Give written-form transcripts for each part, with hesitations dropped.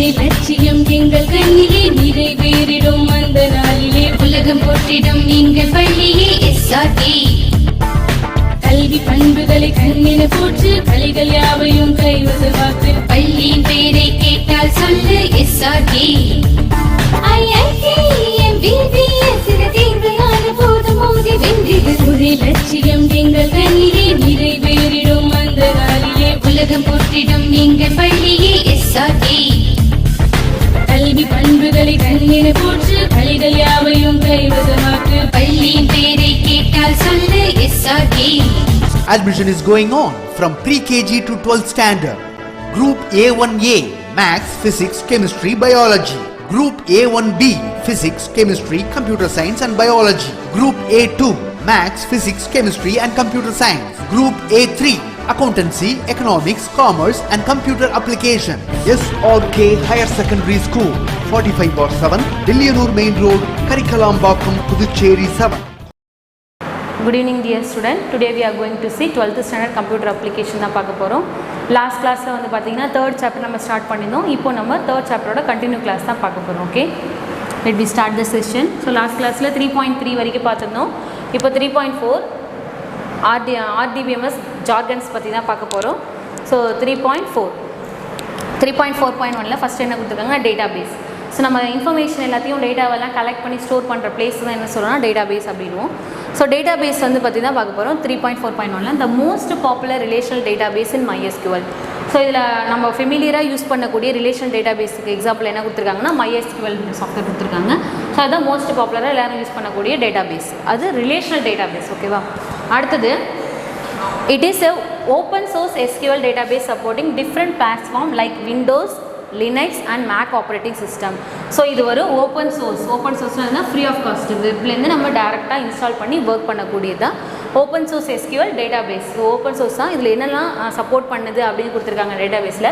ஒரே லட்சியம் எங்கள் கையிலே நிறைவேறிடும் அந்த நாளிலே உலகம் போற்றிடும் எங்கள் பள்ளியே எஸ்ஆர்டி. கல்வி பண்புகளை கண்ணின போற்று கலைகள் யாவையும் கைவசமாக்கு பள்ளியின் பெயரை கேட்டால் சொல்லு எஸ்ஆர்டி. ஒரே லட்சியம் எங்கள் கையிலே நிறைவேறிடும் அந்த நாளிலே உலகம் போற்றிடும் எங்கள் பள்ளியே எஸ்ஆர்டி. கல்வி பண்புகளை கண்ணின போற்று கலைகள் யாவையும் கைவசமாக்கு பள்ளியின் பெயரை கேட்டால் சொல்லு SRT. Admission is going on from pre-KG to 12th standard. Group A1A Maths, Physics, Chemistry, Biology. Group A1B Physics, Chemistry, Computer Science and Biology. Group A2 Maths, Physics, Chemistry and Computer Science. Group A3 Accountancy, Economics, Commerce and Computer Application. SRK Higher Secondary School, 45/7, Dilliyanur Main Road, Karikalambakkam, Puducherry 7. Good evening dear student. Today we are going to see 12th standard computer application தான் பார்க்க போகிறோம். Last கிளாஸில் வந்து பார்த்தீங்கன்னா 3rd chapter நம்ம start பண்ணியிருந்தோம். இப்போ நம்ம 3rd சாப்டரோட கண்டினியூ கிளாஸ் தான் பார்க்க போகிறோம். Okay, let we start the session. So last கிளாஸில் 3.3 வரைக்கும் பார்த்துருந்தோம். இப்போ 3.4 RDBMS ஜார்கன்ஸ் பற்றி தான் பார்க்க போகிறோம். ஸோ 3.4.1ல் ஃபஸ்ட் என்ன கொடுத்துருக்காங்க, டேட்டா பேஸ். ஸோ நம்ம இன்ஃபர்மேஷன் எல்லாத்தையும் டேட்டாவெல்லாம் கலெக்ட் பண்ணி ஸ்டோர் பண்ணுற பிளேஸ் தான் என்ன சொல்கிறோம்னா டேட்டா பேஸ் அப்படின்வோம். ஸோ டேட்டா பேஸ் வந்து பற்றி தான் பார்க்க போகிறோம். 3.4.1ல் the most popular relational database in MySQL. So இதில் நம்ம ஃபெமிலியராக யூஸ் பண்ணக்கூடிய ரிலேஷனல் டேட்டா பேஸுக்கு எக்ஸாம்பிள் என்ன கொடுத்துருக்காங்கன்னா MySQL சாஃப்ட்வேர் கொடுத்துருக்காங்க. ஸோ அதுதான் மோஸ்ட் பாப்புலராக எல்லோரும் யூஸ் பண்ணக்கூடிய டேட்டா பேஸ், அது ரிலேஷனல் டேட்டா பேஸ். ஓகேவா, அடுத்தது it is a open source SQL database supporting different platform like Windows, Linux and Mac operating system. So இது ஒரு ஓப்பன் சோர்ஸ்னால் ஃப்ரீ ஆஃப் காஸ்ட், வெப்லேருந்து நம்ம டேரெக்டாக இன்ஸ்டால் பண்ணி ஒர்க் பண்ணக்கூடியதான் open source SQL database. So open source தான். இதில் என்னெல்லாம் சப்போர்ட் பண்ணுது அப்படின்னு கொடுத்துருக்காங்க டேட்டாபேஸில்.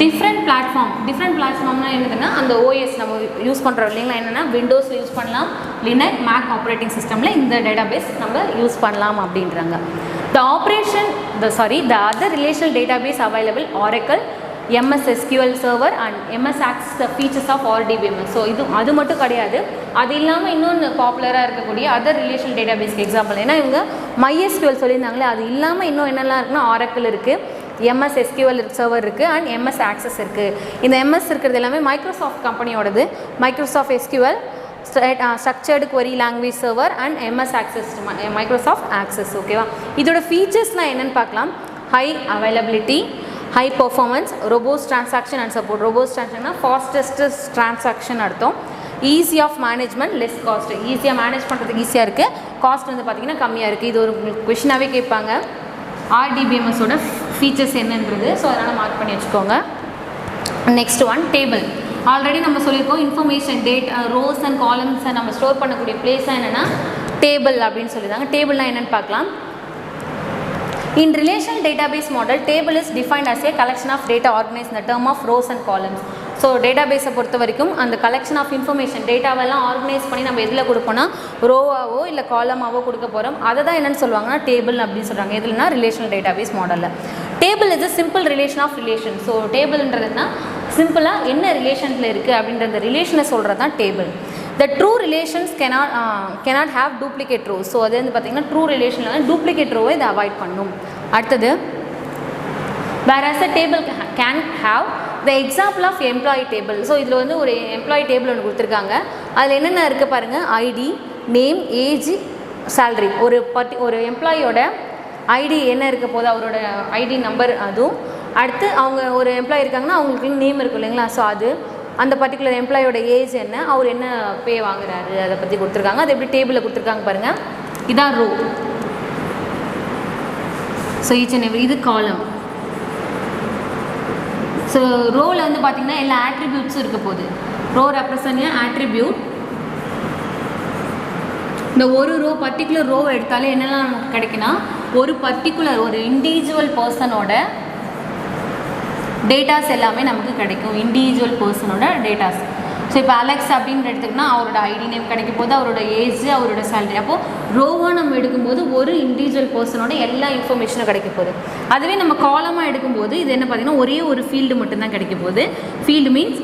டிஃப்ரெண்ட் பிளாட்ஃபார்ம்னா என்னதுன்னா அந்த OS நம்ம யூஸ் பண்ணுறோம் இல்லைங்களா, என்னென்னா விண்டோஸில் யூஸ் பண்ணலாம், லினக்ஸ், மேக் ஆப்ரேட்டிங் சிஸ்டமில் இந்த டேட்டாபேஸ் நம்ம யூஸ் பண்ணலாம் அப்படின்றாங்க. The other relational database available Oracle, MS SQL Server and MS Access the features of RDBMS. So அது மட்டும் கிடையாது, அது இல்லாமல் இன்னொன்று பாப்புலராக இருக்கக்கூடிய அதர் ரிலேஷனல் டேட்டாபேஸ்க்கு எக்ஸாம்பிள். ஏன்னா இவங்க MySQL சொல்லியிருந்தாங்களே, அது இல்லாமல் இன்னும் என்னெல்லாம் இருக்குன்னா Oracle இருக்குது, MS SQL Server இருக்குது அண்ட் MS Access இருக்குது. இந்த MS இருக்கிறது எல்லாமே மைக்ரோசாஃப்ட் கம்பெனியோடது. Microsoft SQL structured query language server and MS Access, Microsoft access. ஓகேவா, இதோட ஃபீச்சர்ஸ்னால் என்னென்னு பார்க்கலாம். High availability, high performance, robust transaction and support. Robust ட்ரான்சாக்ஷன்னா ஃபாஸ்டஸ்ட் ட்ரான்சாக்ஷன் அர்த்தம். Easy of management, less cost. ஈஸியாக மேனேஜ் பண்ணுறதுக்கு ஈஸியாக இருக்குது, காஸ்ட் வந்து பார்த்திங்கன்னா கம்மியாக இருக்குது. இது ஒரு கொஷினாகவே கேட்பாங்க, RDBMSோட ஃபீச்சர்ஸ் என்னன்றது. ஸோ அதனால் மார்க் பண்ணி வச்சுக்கோங்க. Next one, table. ஆல்ரெடி நம்ம சொல்லியிருக்கோம் இன்ஃபர்மேஷன் டேட்டா ரோஸ் அண்ட் காலம்ஸை நம்ம ஸ்டோர் பண்ணக்கூடிய பிளேஸாக என்னென்னா டேபிள் அப்படின்னு சொல்லியிருந்தாங்க. டேபிள்னால் என்னென்னு பார்க்கலாம். In relational database model, table is defined as a collection of data organized in the term of rows and columns. So டேட்டாபேஸை பொறுத்த வரைக்கும் அந்த கலெக்ஷன் ஆஃப் இன்ஃபர்மேஷன் டேட்டாவெல்லாம் ஆர்கனைஸ் பண்ணி நம்ம எதில் கொடுப்போம்னா ரோவாவோ இல்லை காலமாவோ கொடுக்க போகிறோம். அதை தான் என்னென்னு சொல்லுவாங்கன்னா டேபிள் அப்படின்னு சொல்கிறாங்க. எதுலனா ரிலேஷனல் டேட்டாபேஸ் மாடலில். Table is a simple relation of relation. So டேபிள்ன்றதுனா சிம்பிளாக என்ன ரிலேஷனில் இருக்குது அப்படின்ற அந்த ரிலேஷனை சொல்கிறது தான் table. The true relations cannot have duplicate rows. So அது வந்து பார்த்திங்கன்னா ட்ரூ ரிலேஷனில் வந்து டூப்ளிகேட் ரோவை இதை அவாய்ட் பண்ணும். அடுத்தது, whereas a table can have the example of employee table. So இதில் வந்து ஒரு எம்ப்ளாயி டேபிள் ஒன்று கொடுத்துருக்காங்க. அதில் என்னென்ன இருக்குது பாருங்கள், ஐடி, நேம், ஏஜ், சேல்ரி. ஒரு எம்ப்ளாயியோட ஐடி என்ன இருக்க போது, அவரோட ஐடி நம்பர், அதுவும் அடுத்து அவங்க ஒரு எம்ப்ளாயி இருக்காங்கன்னா அவங்களுக்கு நேம் இருக்கும் இல்லைங்களா, ஸோ அது அந்த பர்டிகுலர் எம்ப்ளாயோட ஏஜ் என்ன, அவர் என்ன பே வாங்குறாரு, அதை பற்றி கொடுத்துருக்காங்க. அது எப்படி டேபிளில் கொடுத்துருக்காங்க பாருங்கள். இதான் row. So each and every, இது காலம். ஸோ ரோவில் வந்து பார்த்திங்கன்னா எல்லா ஆட்ரிபியூட்ஸும் இருக்க போகுது. Row represent attribute. இந்த ஒரு ரோ பர்டிகுலர் ரோவை எடுத்தாலே என்னெல்லாம் நமக்கு கிடைக்குன்னா ஒரு பர்டிகுலர் ஒரு இண்டிவிஜுவல் பர்சனோட டேட்டாஸ் எல்லாமே நமக்கு கிடைக்கும். இண்டிவிஜுவல் பர்சனோட டேட்டாஸ். ஸோ இப்போ அலெக்ஸ் அப்படின்னு எடுத்துக்கினா அவரோட ஐடி நேம் கிடைக்க போது, அவரோட ஏஜ், அவரோட சேலரி. அப்போது ரோவாக நம்ம எடுக்கும்போது ஒரு இண்டிவிஜுவல் பர்சனோட எல்லா இன்ஃபர்மேஷனும் கிடைக்க போகுது. அதுவே நம்ம காலமாக எடுக்கும்போது இது என்ன பார்த்திங்கன்னா ஒரே ஒரு ஃபீல்டு மட்டும்தான் கிடைக்க போகுது. ஃபீல்டு மீன்ஸ்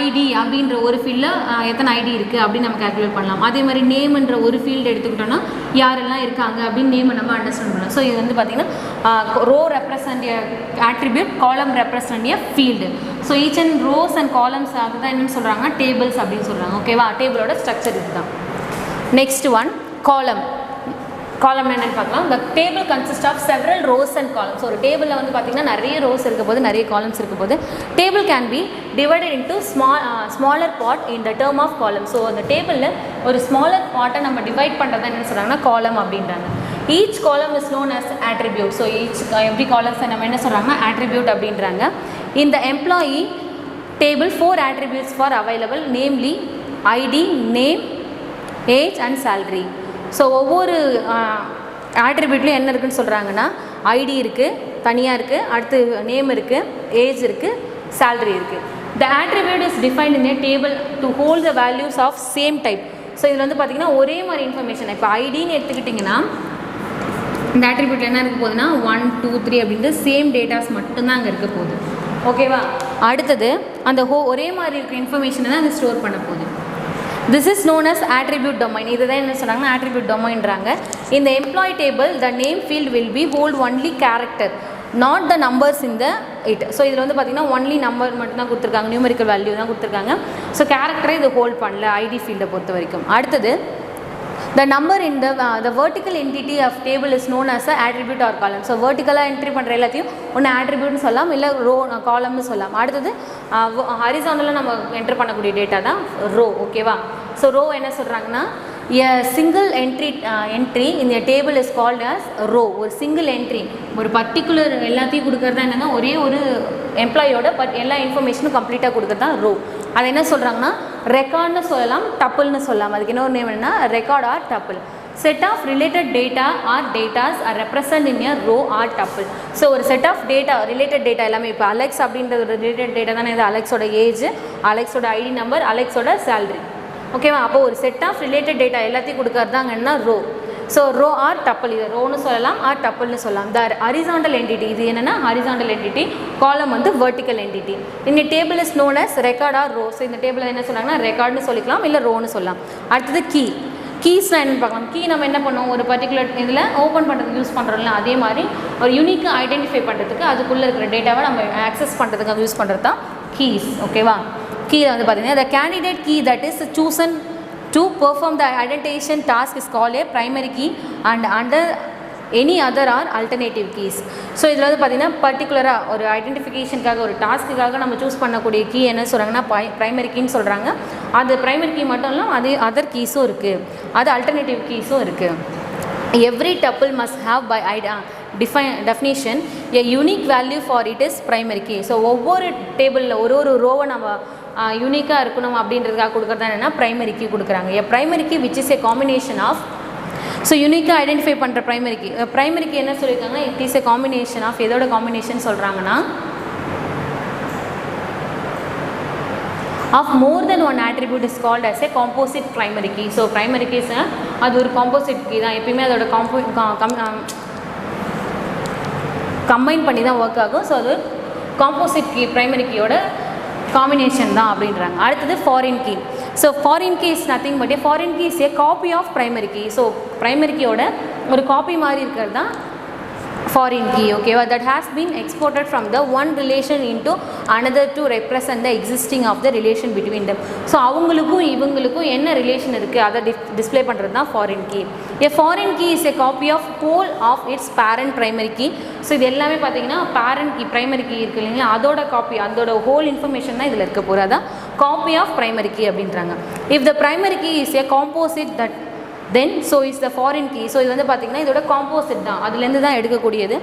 ஐடி அப்படின்ற ஒரு ஃபீல்டில் எத்தனை ஐடி இருக்குது அப்படின்னு நம்ம கேல்குலேட் பண்ணலாம். அதே மாதிரி நேம்ன்ற ஒரு ஃபீல்டு எடுத்துக்கிட்டோன்னா யாரெல்லாம் இருக்காங்க அப்படின்னு நேமை நம்ம அண்டர்ஸ்டாண்ட் பண்ணலாம். ஸோ இது வந்து பார்த்திங்கன்னா row represent attribute, column represent a field. So each and rows and columns அதுதான் என்னென்னு சொல்கிறாங்க, டேபிள்ஸ் அப்படின்னு சொல்கிறாங்க. ஓகேவா, டேபிளோட ஸ்ட்ரக்சர் இதுதான். Next one column. காலம் என்னென்னு பார்க்கலாம். The table consist of several rows and columns. ஒரு டேபிளில் வந்து பார்த்திங்கன்னா நிறைய ரோஸ் இருக்க போது, நிறைய காலம்ஸ் இருக்க போது. Table can be divided into smaller part in the term of column. So அந்த டேபிளில் ஒரு ஸ்மாலர் பார்ட்டை நம்ம டிவைட் பண்ணுறது என்னென்னு சொல்கிறாங்கன்னா காலம் அப்படின்றாங்க. Each column is known as attribute. So every காலம்ஸை நம்ம என்ன சொல்கிறாங்கன்னா ஆட்ரிபியூட் அப்படின்றாங்க. இந்த employee table 4 attributes for available, namely ID, name, age and salary. So ஒவ்வொரு ஆட்ரிபியூட்லையும் என்ன இருக்குதுன்னு சொல்கிறாங்கன்னா ஐடி இருக்குது, தனியாக இருக்குது, அடுத்து நேம் இருக்குது, ஏஜ் இருக்குது, salary இருக்குது. The attribute is defined in a table to hold the values of same type. So இதில் வந்து பார்த்திங்கன்னா ஒரே மாதிரி இன்ஃபர்மேஷன். இப்போ ஐடின்னு எடுத்துக்கிட்டிங்கன்னா இந்த ஆட்ரிபியூட் என்ன இருக்க போகுதுன்னா 1, 2, 3 அப்படின்ட்டு சேம் டேட்டாஸ் மட்டும்தான் அங்கே இருக்க போகுது. ஓகேவா, அடுத்தது அந்த ஒரே மாதிரி இருக்கிற இன்ஃபர்மேஷனை தான் அது ஸ்டோர் பண்ண போகுது. This is known as attribute domain. இதுதான் என்ன சொன்னாங்கன்னா ஆட்ரிபியூட் டொமைன்றாங்க. இந்த employee table the name field will be hold only character, not the numbers in the it. So இதில் வந்து பார்த்திங்கன்னா ஒன்லி நம்பர் மட்டும் தான் கொடுத்துருக்காங்க, நியூமெரிக்கல் வேல்யூ தான் கொடுத்துருக்காங்க. ஸோ கேரக்டரை இது ஹோல்ட் பண்ணல ஐடி ஃபீல்டை பொறுத்த வரைக்கும். அடுத்தது the number in the vertical entity of table is known as a attribute or column. So vertical entry பண்ணுற எல்லாத்தையும் ஒன்று attribute சொல்லலாம், இல்லை ரோ காலம்னு சொல்லலாம். அடுத்தது ஹரிசாண்டலாக நம்ம என்டர் பண்ணக்கூடிய டேட்டா தான் ரோ. ஓகேவா, ஸோ ரோ என்ன சொல்கிறாங்கன்னா a single entry in a table is called as row. ஒரு சிங்கிள் என்ட்ரி, ஒரு பர்டிகுலர் எல்லாத்தையும் கொடுக்குறது தான் என்னென்னா ஒரே ஒரு எம்ப்ளாயோட எல்லா இன்ஃபர்மேஷனும் கம்ப்ளீட்டாக கொடுக்குறது தான் ரோ. அது என்ன சொல்கிறாங்கன்னா ரெக்கார்ட்னு சொல்லலாம், டப்புள்னு சொல்லலாம். அதுக்கு என்ன ஒரு நேம் என்னன்னா record or tuple. Set of related data or datas or represent in a row or tuple. So ஒரு set of data, related data எல்லாமே இப்போ அலெக்ஸ் அப்படின்ற ஒரு ரிலேட்டட் டேட்டா தானே இது. அலெக்ஸோட ஏஜ், அலெக்ஸோட ஐடி நம்பர், அலெக்ஸோட சேலரி. ஓகேவா, அப்போ ஒரு செட் ஆஃப் ரிலேட்டட் டேட்டா எல்லாத்தையும் கொடுக்கறதாங்கன்னா row. So row or tuple, இது ரோன்னு சொல்லலாம் ஆர் டப்பிள்னு சொல்லலாம். த ஹரிசாண்டல் என்டிட்டி, இது என்னென்னா ஹரிசாண்டல் என்டிட்டி. காலம் வந்து வெர்டிக்கல் என்டிட்டி. இந்த table is known as record or row. So இந்த டேபிள் என்ன சொன்னாங்கன்னா ரெக்கார்ட்னு சொல்லிக்கலாம், இல்லை ரோன்னு சொல்லலாம். அடுத்தது கீ. கீஸ்னால் என்னென்னு பார்க்கலாம். கீ நம்ம என்ன பண்ணுவோம், ஒரு பர்டிகுலர் இதில் ஓப்பன் பண்ணுறதுக்கு யூஸ் பண்ணுறோம்ல, அதே மாதிரி ஒரு யூனிக்காக ஐடென்டிஃபை பண்ணுறதுக்கு அதுக்குள்ளே இருக்கிற டேட்டாவை நம்ம ஆக்சஸ் பண்ணுறதுக்கு யூஸ் பண்ணுறது தான் கீஸ். ஓகேவா, கீயில் வந்து பார்த்திங்கன்னா the candidate key that is chosen to perform the identification task is called a primary key and under any other are alternative keys. So இதில் வந்து பார்த்திங்கன்னா பர்டிகுலராக ஒரு ஐடென்டிஃபிகேஷனுக்காக ஒரு டாஸ்க்குக்காக நம்ம சூஸ் பண்ணக்கூடிய கீ என்ன சொல்கிறாங்கன்னா ப்ரைமரி கீன்னு சொல்கிறாங்க. அது ப்ரைமரி கீ மட்டும் இல்லாமல் அதே அதர் கீஸும் இருக்குது, அது அல்டர்னேட்டிவ் கீஸும் இருக்குது. Every tuple must have by definition a unique value for it is primary key. So ஒவ்வொரு டேபிளில் ஒரு ரோவை நம்ம யூனிக்காக இருக்கணும் அப்படின்றதுக்காக கொடுக்குறது என்னென்னா ப்ரைமரி கீ கொடுக்குறாங்க. A primary key which is a combination of. So யூனிக்காக ஐடென்டிஃபை பண்ணுற ப்ரைமரி கீ. ப்ரைமரி கீ என்ன சொல்லியிருக்காங்க, it is a combination of. எதோட காம்பினேஷன் சொல்கிறாங்கன்னா of more than one attribute is called as a composite primary key. So primary keys அது ஒரு composite key தான், எப்பயுமே அதோட கம்பைன் பண்ணி தான் ஒர்க் ஆகும். ஸோ அது காம்போசிட் கீ, ப்ரைமரி கீயோட காம்பினேஷன் தான் அப்படின்றாங்க. அடுத்தது foreign key. So foreign key is nothing but a foreign key is a copy of primary key. So primary கீயோட ஒரு காப்பி மாதிரி இருக்கிறது தான் foreign key. ஓகேவா, that has been exported from the one relation into another to represent the existing of the relation between them. So அவங்களுக்கும் இவங்களுக்கும் என்ன relation இருக்குது அதை டிஸ்பிளே பண்ணுறது தான் foreign key. A foreign key is a copy of whole of its parent primary key. So இது எல்லாமே பார்த்தீங்கன்னா பேரண்ட் கீ, ப்ரைமரி கீ இருக்குது இல்லைங்களா, அதோட காப்பி, அதோட ஹோல் இன்ஃபர்மேஷன் தான் இதில் இருக்க போகிறது. அதான் காப்பி ஆஃப் ப்ரைமரி கீ அப்படின்றாங்க. If the primary key is a composite that then so is the foreign key. So இது வந்து பார்த்திங்கன்னா இதோட காம்போசிட் தான், அதுலேருந்து தான் எடுக்கக்கூடியது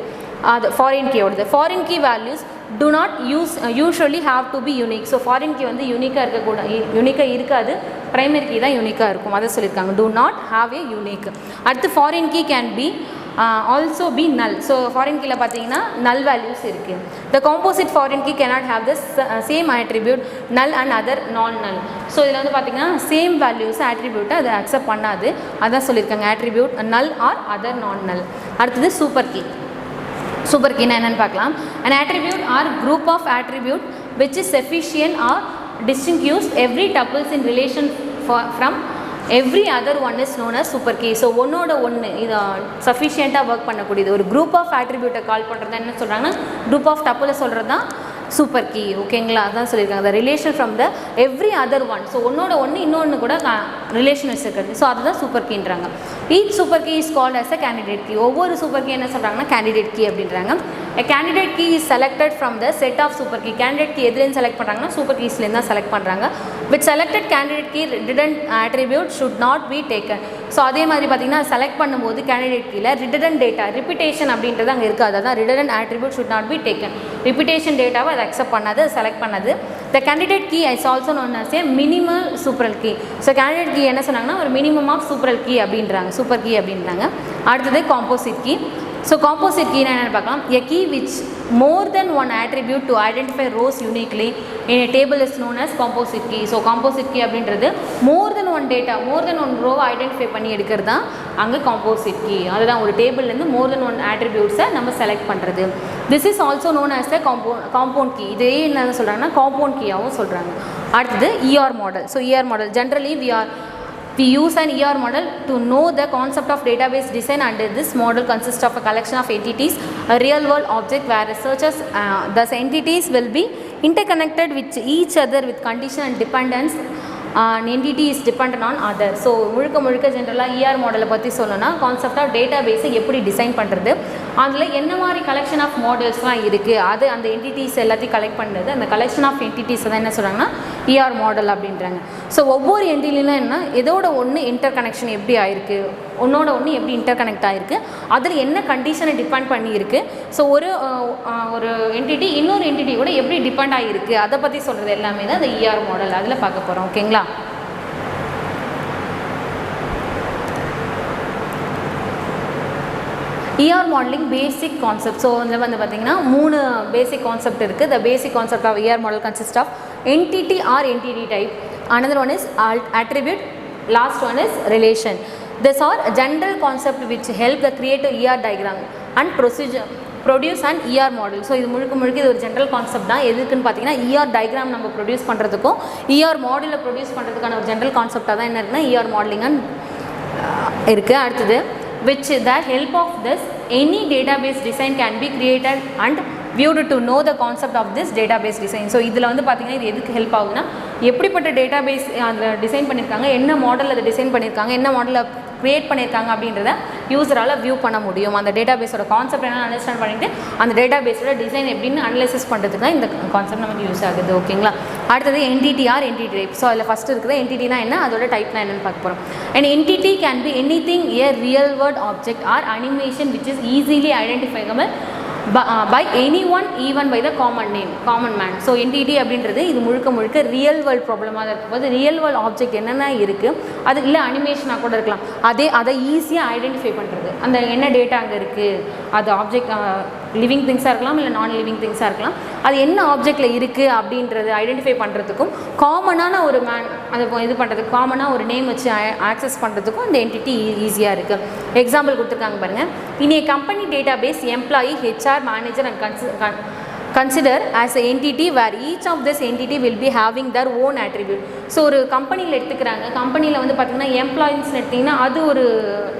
அது ஃபாரின் கீயோடது. Foreign key values do not usually have to be unique. So foreign key வந்து யூனிக்காக இருக்காது, ப்ரைமரி கீ தான் யூனிக்காக இருக்கும், அதை சொல்லியிருக்காங்க. do not have a unique. அடுத்து foreign key can be also be null. So foreign கீயில் பார்த்தீங்கன்னா நல் வேல்யூஸ் இருக்குது. The composite foreign key cannot have the same attribute null and other non null. So இதில் வந்து பார்த்தீங்கன்னா same values ஆட்ரிபியூட்டை அதை accept பண்ணாது, அதான் சொல்லியிருக்காங்க attribute null or other non null. அடுத்தது சூப்பர் கீ. சூப்பர் கீனா என்னென்னு பார்க்கலாம். an attribute or group of attribute which is sufficient or distinguishes every tuples in relation from every other one is known as super key. So ஒன்னோட ஒன்று இது சஃபிஷியண்ட்டாக work பண்ணக்கூடியது. ஒரு group of ஆட்ரிபியூட்டை கால் பண்ணுறது என்ன சொல்கிறாங்கன்னா குரூப் ஆஃப் டப்பில் சொல்கிறது தான் சூப்பர் கீ. ஓகேங்களா, அதான் சொல்லியிருக்காங்க. The relation from the every other one. So ஒன்னோட ஒன்று இன்னொன்று கூட ரிலேஷன் வச்சுருக்கிறது. ஸோ அதுதான் சூப்பர் கீன்றாங்க. Each super key is called as a candidate key. ஒவ்வொரு சூப்பர் கீ என்ன சொல்கிறாங்கன்னா கேண்டிடேட் கீ அப்படின்றாங்க. A candidate key is selected from the set of super key. Candidate key எதுலேருந்து செலக்ட் பண்ணுறாங்கன்னா சூப்பர் கீஸ்லேருந்து தான் செலக்ட் பண்ணுறாங்க. With selected candidate key redundant attribute should not be taken. So அதே மாதிரி பார்த்தீங்கன்னா செலக்ட் பண்ணும்போது கேண்டிடேட் கீழே ரிடண்டன்ட் டேட்டா ரிப்பிட்டேஷன் அப்படின்றது அங்கே இருக்காது. அதான் redundant attribute should not be taken. Repetition டேட்டாவை அதை அக்செப்ட் பண்ணாது, செலக்ட் பண்ணது. The candidate key is also known as a minimal superal key. So candidate key என்ன சொன்னாங்கன்னா ஒரு மினிமம் ஆஃப் சூப்பரல் கீ அப்படின்றாங்க, சூப்பர் கீ அப்படின்றாங்க. அடுத்தது காம்போசிட் கீ. ஸோ காம்போசிட் கீனா என்னென்னு பார்க்கலாம். A key which more than one attribute to identify rows uniquely in a table is known as composite key. So composite key அப்படின்றது more than one data, more than one row identify பண்ணி எடுக்கிறது தான் அங்கே composite key. அதுதான் ஒரு டேபிள்லேருந்து more than one attributes-ஐ நம்ம select பண்ணுறது. This is also known as a compound key. இதே என்ன சொல்கிறாங்கன்னா காம்பவுண்ட் கீயாகவும் சொல்கிறாங்க. அடுத்தது ER model. So ER model generally we use an ER model to know the concept of database design, and this model consists of a collection of entities, a real world object where researchers thus entities will be interconnected with each other with condition and dependence. An entity is dependent on other. So முழுக்க ஜென்ரலாக ER மாடலை பற்றி சொல்லணும்னா concept of data பேஸை எப்படி design பண்ணுறது, அதில் என்ன மாதிரி கலெக்ஷன் ஆஃப் மாடல்ஸ்லாம் இருக்குது, அது அந்த என்டிட்டிஸ் எல்லாத்தையும் கலெக்ட் பண்ணுறது. அந்த கலெக்ஷன் ஆஃப் என்டிட்டிஸ் தான் என்ன சொல்கிறாங்கன்னா ER மாடல் அப்படின்றாங்க. ஸோ ஒவ்வொரு என்டிட்டிலும் என்ன எதோட ஒன்று இன்டர் கனெக்ஷன் எப்படி ஆயிருக்கு, ஒன்னோட ஒன்று எப்படி இன்டர் கனெக்ட் ஆகிருக்கு, அதில் என்ன கண்டிஷனை டிபெண்ட் பண்ணியிருக்கு. ஸோ ஒரு என்டிட்டி இன்னொரு என்டிட்டி கூட எப்படி டிபெண்ட் ஆகிருக்கு அதை பற்றி சொல்கிறது எல்லாமே தான் அந்த ER மாடல். அதில் பார்க்க போகிறோம். ஓகேங்களா. ER modelling basic concept. So இதில் வந்து பார்த்திங்கன்னா 3 பேசிக் கான்செப்ட் இருக்குது. The basic concept of ER model consist of entity or entity type. Another one is attribute. Last one is relation. These are general concept which help the create a ER diagram and produce an ER model. So இது முழுக்க இது ஒரு general concept தான். எதுக்குன்னு பார்த்தீங்கன்னா ER diagram நம்ம produce பண்ணுறதுக்கும் ER மாடலை ப்ரொடியூஸ் பண்ணுறதுக்கான ஒரு ஜென்ரல் கான்செப்டாக தான் என்ன இருக்குன்னா ER மாடலிங் இருக்குது. அடுத்தது which the help of this any database design can be created and viewed to know the concept of this database design. So இதில் வந்து பார்த்திங்கன்னா இது எதுக்கு ஹெல்ப் ஆகுதுன்னா எப்படிப்பட்ட டேட்டாபேஸ் அதில் டிசைன் பண்ணியிருக்காங்க, என்ன மாடல் அதை டிசைன் பண்ணியிருக்காங்க, என்ன மாடலில் க்ரியேட் பண்ணியிருக்காங்க அப்படின்றத யூஸரால் வியூ பண்ண முடியும். அந்த டேட்டாபேஸோட கான்செப்ட் என்ன அண்டர்ஸ்டாண்ட் பண்ணிவிட்டு அந்த டேட்டாபேஸோட டிசைன் எப்படின்னு அனலைசிஸ் பண்ணுறதுக்கு தான் இந்த கான்செப்ட் நமக்கு யூஸ் ஆகுது. ஓகேங்களா. அடுத்தது entity or entity type. So அதில் ஃபஸ்ட்டு இருக்குது என்டிட்டினா என்ன, அதோட டைப்னா என்னென்னு பார்க்க போகிறோம். And entity can be anything a real world object or animation which is easily identifiable by anyone even by the common man. So entity அப்படின்றது இது முழுக்க ரியல் வேர்ல்ட் ப்ராப்ளமாக இருக்கும்போது ரியல் வேர்ல்ட் ஆப்ஜெக்ட் என்னென்ன இருக்குது, அது இல்லை அனிமேஷனாக கூட இருக்கலாம், அதை ஈஸியாக ஐடென்டிஃபை பண்ணுறது. அந்த என்ன டேட்டா அங்கே இருக்குது, அது ஆப்ஜெக்ட் லிவிங் திங்ஸாக இருக்கலாம் இல்லை நான் லிவிங் திங்ஸாக இருக்கலாம், அது என்ன ஆப்ஜெக்டில் இருக்குது அப்படின்றது ஐடென்டிஃபை பண்ணுறதுக்கும் காமனான ஒரு அதை இது பண்ணுறதுக்கு காமனாக ஒரு நேம் வச்சு ஆக்சஸ் பண்ணுறதுக்கும் இந்த என்டிட்டி ஈஸியாக இருக்குது. எக்ஸாம்பிள் கொடுத்துருக்காங்க பாருங்கள். In a company database employee HR manager and consider as an entity where each of this entity will be having their own attribute. So ஒரு கம்பெனியில் எடுத்துக்கிறாங்க, கம்பெனியில் வந்து பார்த்திங்கன்னா எம்ப்ளாயின்ஸ்னு எடுத்திங்கன்னா அது ஒரு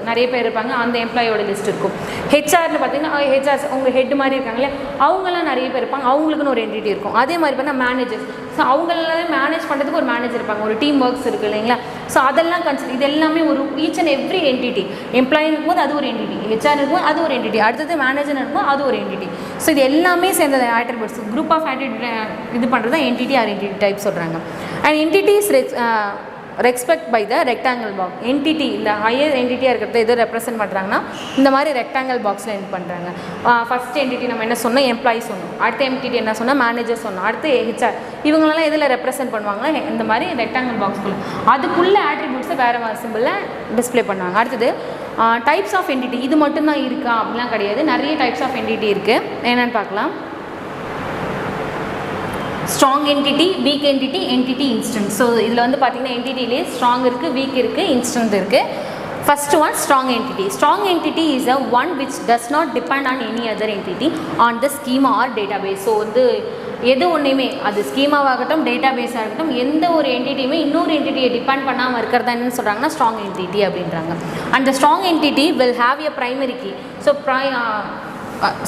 நிறைய பேர் இருப்பாங்க, அந்த எம்ப்ளாயோட லிஸ்ட் இருக்கும். ஹெச்ஆர்னு பார்த்திங்கன்னா ஹெச்ஆர் உங்கள் ஹெட் மாதிரி இருக்காங்களே அவங்களாம் நிறைய பேர் இருப்பாங்க, அவங்களுக்குன்னு ஒரு என்டிட்டி இருக்கும். அதே மாதிரி பார்த்தா மேனேஜர்ஸ், ஸோ அவங்களெல்லாம் மேனேஜ் பண்ணுறதுக்கு ஒரு மேனேஜர் இருப்பாங்க, ஒரு டீம் ஒர்க்ஸ் இருக்குது இல்லைங்களா. ஸோ அதெல்லாம் இது எல்லாமே ஒரு each and every entity. Employee இருக்கும்போது அது ஒரு என்டிட்டி, ஹெச்ஆர் இருக்கும்போது அது ஒரு என்டிட்டி, அடுத்தது மேனேஜர் இருக்கும்போது அது ஒரு என்டிட்டி. ஸோ இது எல்லாமே சேர்ந்தது ஆட்ரிபியூட்ஸ், குரூப் ஆஃப் ஆட்ரிபியூட் இது பண்ணுறது தான் என்டிட்டி ஆர் என்டிட்டி டைப் சொல்கிறாங்க. And entity is respect by the rectangle box. Entity இந்த ஹையர் என்டிட்டியாக இருக்கிறத எதோ ரெப்ரசென்ட் பண்ணுறாங்கன்னா இந்த மாதிரி ரெக்டாங்கிள் பாக்ஸில் என் பண்ணுறாங்க. ஃபஸ்ட் என்டிட்டி நம்ம என்ன சொன்னோம், எம்ப்ளாயி சொன்னோம். அடுத்த என்டிட்டி என்ன சொன்னால் மேனேஜர் சொன்னோம். அடுத்து ஹெச்ஆர், இவங்களெல்லாம் எதில் ரெப்ரசென்ட் பண்ணுவாங்கன்னா இந்த மாதிரி ரெக்டாங்கிள் பாக்ஸ்குள்ளே அதுக்குள்ளே ஆட்ரிபியூட்ஸை வேறு சிம்பிளில் டிஸ்பிளே பண்ணுவாங்க. அடுத்தது டைப்ஸ் ஆஃப் என்டிட்டி இது மட்டும்தான் இருக்கா அப்படிலாம் கிடையாது, நிறைய டைப்ஸ் ஆஃப் என்டிட்டி இருக்குது. என்னென்னு பார்க்கலாம். Strong entity, weak entity, entity instant. So இதில் வந்து பார்த்திங்கன்னா என்டிட்டிலே ஸ்ட்ராங் இருக்குது, வீக் இருக்குது, இன்ஸ்டன்ட் இருக்குது. First one strong entity. Strong entity is a one which does not depend on any other entity on the schema or database. So வந்து எது ஒன்றுமே அது ஸ்கீமாவாகட்டும் டேட்டா பேஸாக இருக்கட்டும் எந்த ஒரு என்டிட்டியுமே இன்னொரு என்டிட்டியை டிபெண்ட் பண்ணாமல் இருக்கிறதா என்னன்னு சொல்கிறாங்கன்னா ஸ்ட்ராங் என்டிட்டி அப்படின்றாங்க. And the strong entity will have a primary key. So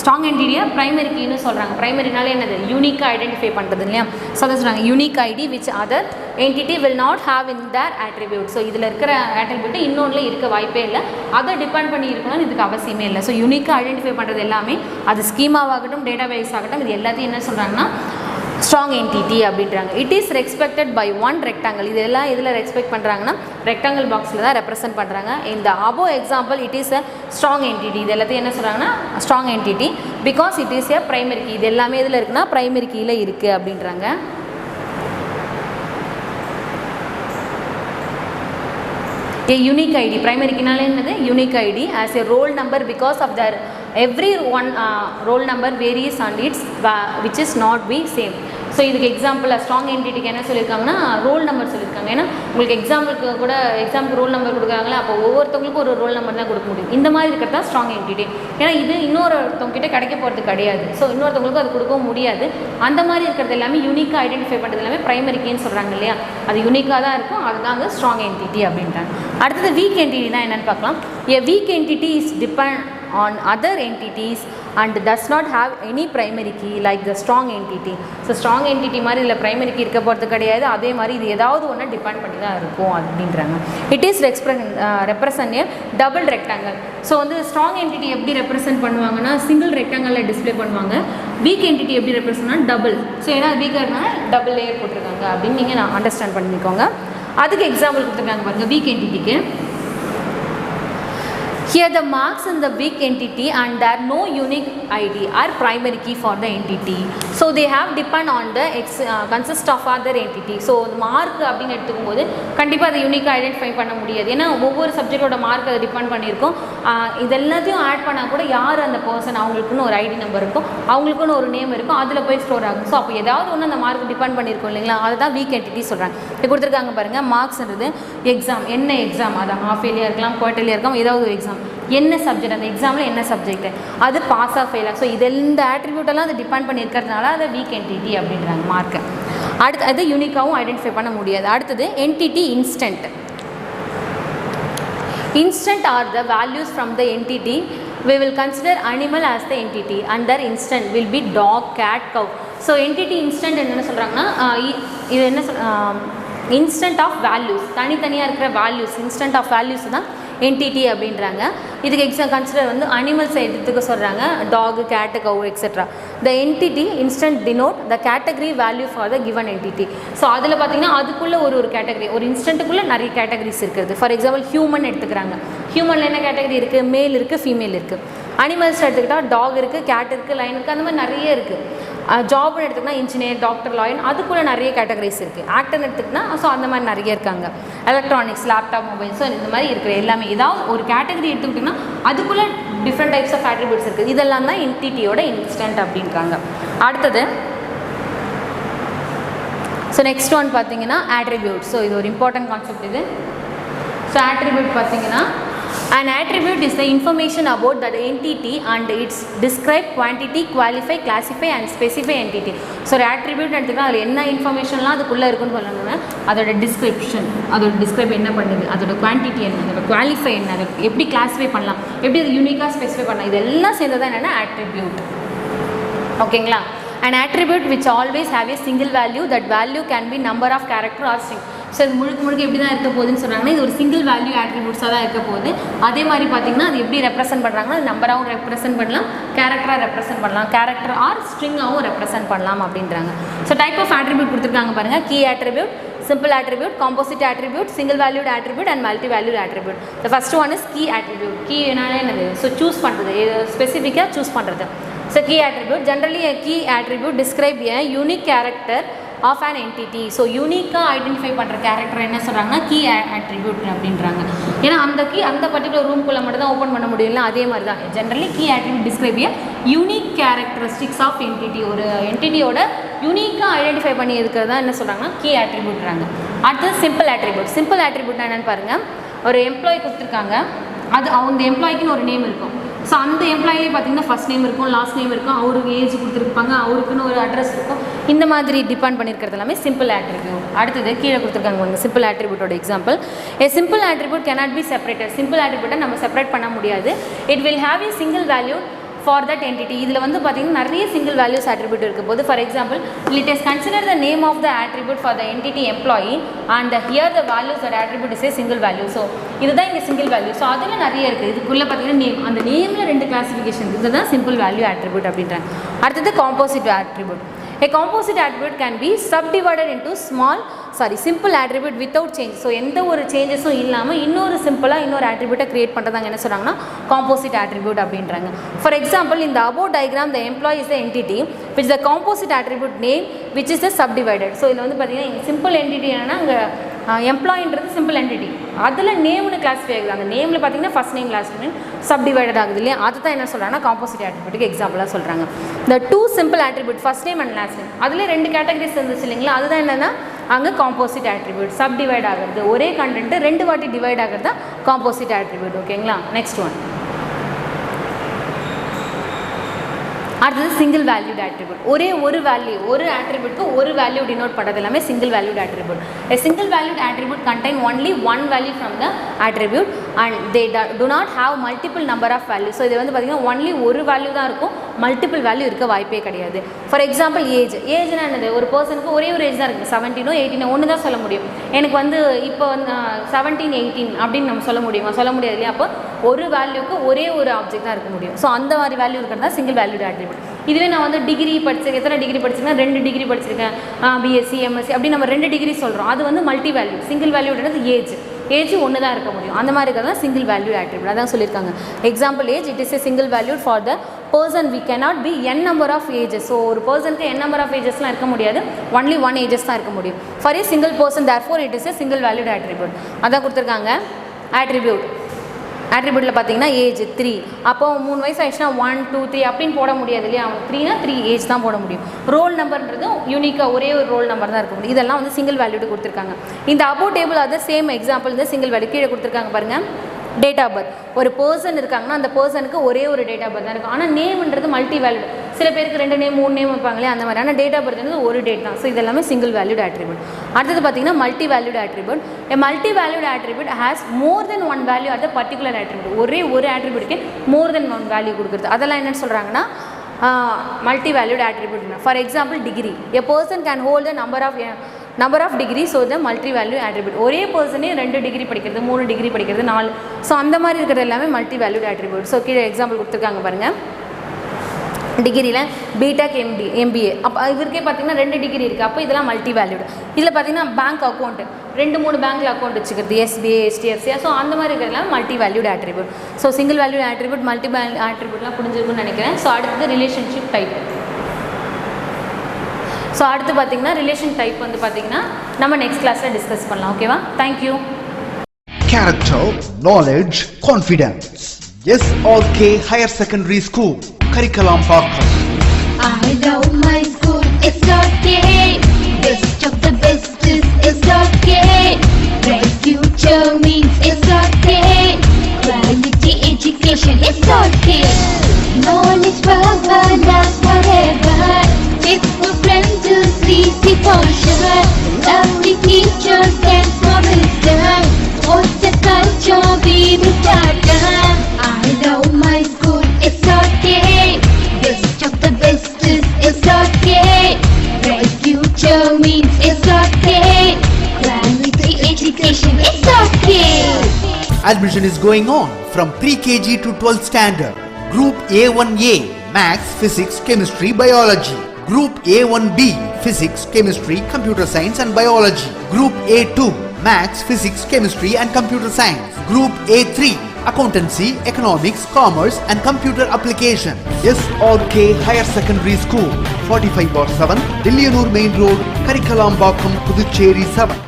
strong என்டிட்டியை ப்ரைமரி கீன்னு சொல்கிறாங்க. ப்ரைமரினாலே என்னது, யூனிக்காக ஐடென்டிஃபை பண்ணுறது இல்லையா. ஸோ அதை சொல்கிறாங்க unique ID which other entity will not have in their attribute. So இதில் இருக்கிற ஆட்ரிபியூட்டு இன்னொன்று இருக்க வாய்ப்பே இல்லை, அதை டிபெண்ட் பண்ணி இருக்கணும்னு இதுக்கு அவசியமே இல்லை. ஸோ யூனிக்காக ஐடென்டிஃபை பண்ணுறது எல்லாமே அது ஸ்கீமாவாகட்டும் டேட்டா பேஸ் ஆகட்டும் இது எல்லாத்தையும் என்ன சொல்கிறாங்கன்னா ஸ்ட்ராங் என்டிட்டி அப்படின்றாங்க. It is respected by one rectangle. இதெல்லாம் இதில் ரெஸ்பெக்ட் பண்ணுறாங்கன்னா ரெக்டாங்கிள் பாக்ஸில் தான் ரெப்ரசென்ட் பண்ணுறாங்க. இந்த above example it is a strong entity. இது எல்லாத்தையும் என்ன சொல்கிறாங்கன்னா strong entity because it is a primary key. இது எல்லாமே இதில் இருக்குன்னா ப்ரைமரி கீயில் இருக்குது அப்படின்றாங்க. A unique ID, primary keyனால என்னது unique ID as a roll number because of their every one roll number varies and its which is not be same. So இதுக்கு example strong என்டிட்டிக்கு என்ன சொல்லியிருக்காங்கன்னா ரோல் நம்பர் சொல்லியிருக்காங்க. ஏன்னா உங்களுக்கு எக்ஸாம்பிளுக்கு ரோல் நம்பர் கொடுக்குறாங்களே, அப்போ ஒவ்வொருத்தவங்களுக்கும் ஒரு ரோல் நம்பர் தான் கொடுக்க முடியும். இந்த மாதிரி இருக்கிறது தான் ஸ்ட்ராங் என்டிட்டி. ஏன்னா இது இன்னொருத்தவங்க கிட்ட கிடைக்க போகிறது கிடையாது, ஸோ இன்னொருத்தவங்களுக்கும் அது கொடுக்கவும் முடியாது. அந்த மாதிரி இருக்கிறது எல்லாமே யூனிக்காக ஐடென்டிஃபை பண்ணுறது எல்லாமே ப்ரைமரி கீன்னு சொல்கிறாங்க இல்லையா, அது யூனிக்காக தான் இருக்கும். அதுதான் வந்து ஸ்ட்ராங் என்டிட்டி அப்படின்றாங்க. அடுத்தது வீக் என்டிட்டி தான் என்னென்னு பார்க்கலாம். A weak entity is depend on other entities and does not have any primary key like the strong entity. So strong entity மாதிரி இதில் ப்ரைமரி கீ இருக்க போகிறது கிடையாது, அதே மாதிரி இது ஏதாவது ஒன்று டிபெண்ட் பண்ணி தான் இருக்கும் அப்படின்றாங்க. It is represent A double rectangle. So வந்து ஸ்ட்ராங் என்டிட்டி எப்படி ரெப்ரசென்ட் பண்ணுவாங்கன்னா சிங்கிள் ரெக்டாங்கலில் டிஸ்பிளே பண்ணுவாங்க. வீக் என்டிட்டி எப்படி ரெப்ரசென்ட்னா டபுள். ஸோ ஏன்னா வீக்காக இருந்தால் டபுள் லேயர் போட்டிருக்காங்க அப்படின்னு நீங்கள் அண்டர்ஸ்டாண்ட் பண்ணிக்கோங்க. அதுக்கு எக்ஸாம்பிள் கொடுத்துருக்காங்க பாருங்கள். வீக் என்டிட்டிக்கு here the marks in the weak entity and there no unique ID are primary key for the entity. So they have depend on the consist of other entity. So mark அப்படின்னு எடுத்துக்கும்போது கண்டிப்பாக அதை யூனிக்காக identify பண்ண முடியாது. ஏன்னா ஒவ்வொரு சப்ஜெக்டோட mark அதை depend பண்ணியிருக்கோம். இது எல்லாத்தையும் ஆட் பண்ணால் கூட யார் அந்த பர்சன் அவங்களுக்குன்னு ஒரு ஐடி நம்பர் இருக்கும், அவங்களுக்குன்னு ஒரு நேம் இருக்கும், அதில் போய் ஸ்டோர் ஆகும். ஸோ அப்போ ஏதாவது ஒன்று அந்த மார்க் டிபெண்ட் பண்ணியிருக்கோம் இல்லைங்களா, அதுதான் வீக் என்டிட்டி சொல்கிறாங்க. இது கொடுத்துருக்காங்க பாருங்கள். மார்க்ஸ்ன்றது எக்ஸாம், என்ன எக்ஸாம், அது ஹாஃப் இயர்லியாக இருக்கலாம், குவார்டர்லியாக இருக்கலாம், ஏதாவது ஒரு எக்ஸாம், என்ன சப்ஜெக்ட், அந்த எக்ஸாமில் என்ன சப்ஜெக்ட், அது பாஸ் ஆஃப் ஃபெயில் ஆகும். ஸோ இது இந்த ஆட்ரிபியூட்டெல்லாம் அது டிபெண்ட் பண்ணியிருக்கிறதுனால அதை வீக் என்டிட்டி அப்படின்றாங்க மார்க்கை. அடுத்து அது யூனிக்காகவும் ஐடென்டிஃபை பண்ண முடியாது. அடுத்தது entity instant. Instant are the values from the entity. We will consider animal as the entity and their instant will be dog, cat, cow. So entity instant என்ன சொல்கிறாங்கன்னா இது என்ன இன்ஸ்டன்ட் ஆஃப் வேல்யூஸ், தனித்தனியாக இருக்கிற values, instant of values தான் entity அப்படின்றாங்க. இதுக்கு consider வந்து அனிமல்ஸை எடுத்துக்க சொல்கிறாங்க, டாகு, கேட்டு, கவு etcetera. The entity instant denote the category value for the given entity. So அதில் பார்த்தீங்கன்னா அதுக்குள்ளே ஒரு கேட்டகரி, ஒரு இன்ஸ்டன்ட்டுக்குள்ளே நிறைய கேட்டகரிஸ் இருக்குது. ஃபார் எக்ஸாம்பிள் ஹியூமன் எடுத்துக்கிறாங்க. ஹியூமனில் என்ன கேட்டகரி இருக்குது, மேல் இருக்குது, ஃபீமேல் இருக்குது. அனிமல்ஸ் எடுத்துக்கிட்டால் டாக் இருக்குது, கேட் இருக்குது, லைன் இருக்குது, அந்த மாதிரி நிறைய இருக்குது. ஜாப்னு எடுத்துக்கிட்டால் இன்ஜினியர், டாக்டர், லாயர், அதுக்குள்ளே நிறைய கேட்டகரிஸ் இருக்குது. ஆக்டர்னு எடுத்துக்கிட்டா ஸோ அந்த மாதிரி நிறைய இருக்காங்க. எலக்ட்ரானிக்ஸ், லேப்டாப், மொபைல், ஸோ இந்த மாதிரி இருக்கிற எல்லாமே ஏதாவது ஒரு கேட்டகரி எடுத்துக்கிட்டிங்கன்னா அதுக்குள்ளே டிஃப்ரெண்ட் டைப்ஸ் ஆஃப் ஆட்ரிபியூட்ஸ் இருக்குது. இதெல்லாம் தான் என்டிட்டியோட இன்ஸ்டன்ட் அப்படின்றாங்க. அடுத்தது ஸோ நெக்ஸ்ட் ஒன் பார்த்தீங்கன்னா ஆட்ரிபியூட். ஸோ இது ஒரு இம்பார்ட்டன்ட் கான்செப்ட் இது. ஸோ ஆட்ரிபியூட் பார்த்தீங்கன்னா an attribute is the information about that entity and its describe, quantity, qualify, classify and specify entity. So ஒரு ஆட்ரிபியூட் எடுத்துக்கிட்டா அதில் என்ன இன்ஃபர்மேஷன்லாம் அதுக்குள்ளே இருக்குன்னு சொல்லணும்னா அதோட டிஸ்கிரிப்ஷன், அதோட டிஸ்கிரைப் என்ன பண்ணுது, அதோட குவான்டிட்டி என்ன, அதோட குவாலிஃபை என்ன, அதை எப்படி கிளாஸிஃபை பண்ணலாம், எப்படி அது யூனிக்காக ஸ்பெசிஃபை பண்ணலாம், இதெல்லாம் சேர்ந்தது தான் என்னென்னா ஆட்ரிபியூட். ஓகேங்களா. an attribute which always have a single value, that value can be number of character or string. So இது முழுக்க எப்படி தான் இருக்க போகுதுன்னு சொன்னாங்கன்னா இது ஒரு சிங்கிள் வேல்யூ ஆட்ரிபியூட்ஸாக தான் இருக்க போகுது. அதே மாதிரி பார்த்திங்கன்னா அது எப்படி ரெப்ரசென்ட் பண்ணுறாங்கன்னா நம்பராகவும் ரெப்ரசென்ட் பண்ணலாம், கேரக்டராக ரெப்ரசென்ட் பண்ணலாம், கேரக்டர் ஆர் ஸ்ட்ரிங்காகவும் ரெப்ரசென்ட் பண்ணலாம் அப்படின்றாங்க. ஸோ டைப் ஆஃப் ஆட்ரிபியூட் கொடுத்துருக்காங்க பாருங்கள். Key attribute, simple attribute, composite attribute, single valued attribute and multi valued attribute. The first one is key attribute. Key என்னது, ஸோ சூஸ் பண்ணுறது, ஸ்பெசிஃபிக்காக சூஸ் பண்ணுறது. So key attribute, generally a key attribute describe a unique character of an entity. So யூனிக்காக identify பண்ணுற character என்ன சொல்கிறாங்கன்னா key attribute அப்படின்றாங்க. ஏன்னா அந்த கீ அந்த பர்டிகுலர் ரூம்குள்ளே மட்டும் தான் ஓப்பன் பண்ண முடியல. அதே மாதிரி தான் generally key attribute describe unique characteristics of entity. ஒரு என்டிட்டியோட யூனிக்காக ஐடென்டிஃபை பண்ணி இருக்கிறது தான் என்ன சொல்கிறாங்கன்னா கீ ஆட்ரிபியூட்றாங்க. அடுத்தது சிம்பிள் ஆட்ரிபியூட். சிம்பிள் ஆட்ரிபியூட்னா என்னென்னு பாருங்கள். ஒரு எம்ப்ளாயி கொடுத்துருக்காங்க, அது அவங்க எம்ப்ளாய்க்குன்னு ஒரு நேம் இருக்கும். ஸோ அந்த எம்ப்ளாயிலே பார்த்தீங்கன்னா ஃபஸ்ட் நேம் இருக்கும், லாஸ்ட் நேம் இருக்கும், அவருக்கு ஏஜ் கொடுத்துருப்பாங்க, அவருக்குன்னு ஒரு அட்ரஸ் இருக்கும். இந்த மாதிரி டிபெண்ட் பண்ணியிருக்கிறது எல்லாமே சிம்பிள் ஆட்ரிபியூட். அடுத்தது கீழே கொடுத்துருக்காங்க சிம்பிள் ஆட்ரிபியூட்டோட எக்ஸாம்பிள். A simple attribute cannot be separated. Simple ஆட்ரிபியூட்டை நம்ம செப்பரேட் பண்ண முடியாது. It will have a single value for that entity. இதில் வந்து பார்த்தீங்கன்னா நிறைய சிங்கிள் வேல்யூஸ் ஆட்ரிபியூட் இருக்க போது. For example, it is consider the name of the attribute for the entity employee and here the values that attribute is a single value. So இதுதான் இங்கே single value. So அதில் நிறைய இருக்குது. இதுக்குள்ளே பார்த்தீங்கன்னா name, அந்த நேமில் 2 கிளாசிஃபிகேஷன். இதுதான் சிம்பிள் வேல்யூ ஆட்ரிபியூட் அப்படின்றாங்க. அடுத்தது composite attribute. A composite attribute can be subdivided into simple attribute without change. So எந்த ஒரு சேஞ்சஸும் இல்லாமல் இன்னொரு சிம்பிளாக இன்னொரு ஆட்ரிபியூட்டை கிரியேட் பண்ணுறதாங்க என்ன சொல்கிறாங்கன்னா காம்போசிட் ஆட்ரிபியூட் அப்படின்றாங்க. ஃபார் எக்ஸாம்பிள், இந்த above diagram the employee is the entity which the composite attribute name which is the subdivided. So இதில் வந்து பார்த்தீங்கன்னா சிம்பிள் என்டிட்டி என்னன்னா அங்கே எம்ப்ளாயின்றது சிம்பிள் என்டிட்டி, அதில் நேம்னு கிளாஸிஃபை ஆகுது. அந்த நேமில் பார்த்தீங்கன்னா first name last name subdivided ஆகுது இல்லையா, அதுதான் என்ன சொல்கிறாங்கன்னா காம்போசிட் ஆட்ரிபியூட்டுக்கு எக்ஸாம்பிளாக சொல்கிறாங்க. இந்த 2 simple attribute first name and last name அதில் 2 கேட்டகரிஸ் இருந்துச்சு இல்லைங்களா, அதுதான் என்னென்னா அங்கே காம்போசிட் ஆட்ரிபியூட். சப்டிவைட் ஆகிறது, ஒரே கண்டென்ட்டு 2 வாட்டி டிவைட் ஆகிறது தான் காம்போசிட் ஆட்ரிபியூட். ஓகேங்களா, நெக்ஸ்ட் ஒன். அடுத்தது சிங்கிள் வேல்யூட் ஆட்ரிபியூட். ஒரே ஒரு வேல்யூ, ஒரு ஆட்ரிபியூட்க்கு ஒரு வேல்யூ டினோட் பண்ணுறது எல்லாமே single valued attribute. A single valued attribute contain only one value from the attribute and they do not have multiple number of values. So இது வந்து பார்த்திங்கன்னா ஒன்லி ஒரு வேல்யூ தான் இருக்கும், மல்டிபிள் வேல்யூ இருக்க வாய்ப்பே கிடையாது. ஃபார் எக்ஸாம்பிள், ஏஜ்னா என்னது, ஒரு பர்சனுக்கு ஒரே ஒரு ஏஜ் தான் இருக்குது, 17 18 ஒன்று தான் சொல்ல முடியும். எனக்கு வந்து இப்போ வந்து 17 18 அப்படின்னு நம்ம சொல்ல முடியுமா? சொல்ல முடியாது இல்லையா. அப்போ ஒரு வேல்யூக்கு ஒரே ஒரு ஆப்ஜெக்ட் தான் இருக்க முடியும். ஸோ அந்த மாதிரி வேல்யூ இருக்கிறது தான் சிங்கிள் வேல்யூட் ஆட்ரிபியூட். இதுவே நான் வந்து டிகிரி படிச்சிருக்கேன், எத்தனை டிகிரி படிச்சிருக்கேன், 2 டிகிரி படிச்சிருக்கேன், பிஎஸ்சி எம்எஸ்சி அப்படி நம்ம 2 டிகிரி சொல்கிறோம். அது வந்து மல்டி வேல்யூ. சிங்கிள் வேல்யூன்றது ஏஜ் ஒன்று தான் இருக்க முடியும். அந்த மாதிரி இருக்கிறது தான் சிங்கிள் வேல்யூ ஆட்ரிபியூட். அதான் சொல்லியிருக்காங்க. Example, age it is a single value for the person. We cannot be n number of ages. So ஒரு பர்சனுக்கு n நம்பர் ஆஃப் ஏஜஸ்லாம் இருக்க முடியாது, ஒன்லி 1 ஏஜஸ் தான் இருக்க முடியும். For A single person therefore it is a single valued attribute. அதான் கொடுத்துருக்காங்க attribute. ஆட்ரிபியூட்டில் பார்த்தீங்கன்னா ஏஜ் 3, அப்போ 3 வயசு ஆயிடுச்சுன்னா 1 2 3 அப்படின்னு போட முடியாது இல்லையா. அவன் 3னா 3 ஏஜ் தான் போட முடியும். ரோல் நம்பர்ன்றதும் யூனிக்காக ஒரே ஒரு ரோல் நம்பர் தான் இருக்க முடியும். இதெல்லாம் வந்து சிங்கிள் வேல்யூட்டு கொடுத்துருக்காங்க. இந்த அபோவ் டேபிள் அது சேம் எக்ஸாம்பிள் இந்த சிங்கிள் வேல்யூ கீழே கொடுத்துருக்காங்க பாருங்கள். டேட் ஆஃப் பர்த், ஒரு பர்சன் இருக்காங்கன்னா அந்த பர்சனுக்கு ஒரே ஒரு டேட் ஆஃப் பர்த் தான் இருக்கும். ஆனால் நேம்ன்றது மல்டி வேல்யூட். சில பேருக்கு 2 நேம் 3 நேம் வைப்பாங்களே அந்த மாதிரி. ஆனால் டேட் ஆஃப் பர்த்ன்றது ஒரு டேட் தான். ஸோ இதெல்லாமே சிங்கிள் வேல்யூட் ஆட்ரிபியூட். அடுத்தது பார்த்தீங்கன்னா multi valued attribute. A multi valued attribute has more than one value at the particular attribute. ஒரே ஒரு ஆட்ரிபியூட்டுக்கு more than one value கொடுக்குறது. அதெல்லாம் என்னென்னு சொல்கிறாங்கன்னா multi valued attribute. For example, degree. A person can hold a number of degrees, so the multi value attribute. ஒரே பர்சனே 2 degree படிக்கிறது, 3 degree படிக்கிறது, 4. So அந்த மாதிரி இருக்கிறது எல்லாமே மல்டி வேல்யூட் ஆட்ரிபியூட். ஸோ கீழே எக்ஸாம்பிள் கொடுத்துருக்காங்க பாருங்கள். டிகிரியில் பிடெக் எம்பிஏ, அப்போ இவருக்கே பார்த்தீங்கன்னா 2 டிகிரி இருக்குது. அப்போ இதெல்லாம் மல்டி வேல்யூடு. இதில் பார்த்தீங்கன்னா பேங்க் அக்கௌண்ட்டு 2-3 பேங்க்கில் அக்கௌண்ட் வச்சுக்கிறது, எஸ்பிஐ HDFC. ஸோ அந்த மாதிரி இருக்கிறதுலாம் multi valued attribute. So single valued attribute, multi value ஆட்ரிபியூட்லாம் புரிஞ்சிருக்குன்னு நினைக்கிறேன். ஸோ அடுத்தது ரிலேஷன்ஷிப் டைப். ஸோ அடுத்து பார்த்தீங்கன்னா ரிலேஷன் டைப் வந்து பார்த்தீங்கன்னா நம்ம நெக்ஸ்ட் கிளாஸில் டிஸ்கஸ் பண்ணலாம். ஓகேவா, thank you. Character, knowledge, confidence. SRK Higher Secondary School. Curriculum Parkers. I love my school, it's okay. Best of the best is it's okay. Bright future means it's okay. Quality education, it's okay. Knowledge forever, love forever. It's for friends to see for sure. Lovely teachers can promise them. What's the culture we will start them. I love my school, it's okay. Best of the best is it's okay. Bright future means it's okay. Quality education, it's okay. Admission is going on from pre-KG to 12th standard. Group A1A, Maths, Physics, Chemistry, Biology. Group A1B, Physics, Chemistry, Computer Science and Biology. Group A2, Maths, Physics, Chemistry and Computer Science. Group A3, accountancy, economics, commerce and computer application. SRK Higher Secondary School, 45/7, Dillianur Main Road, Karikalambakkam, Puducherry 7.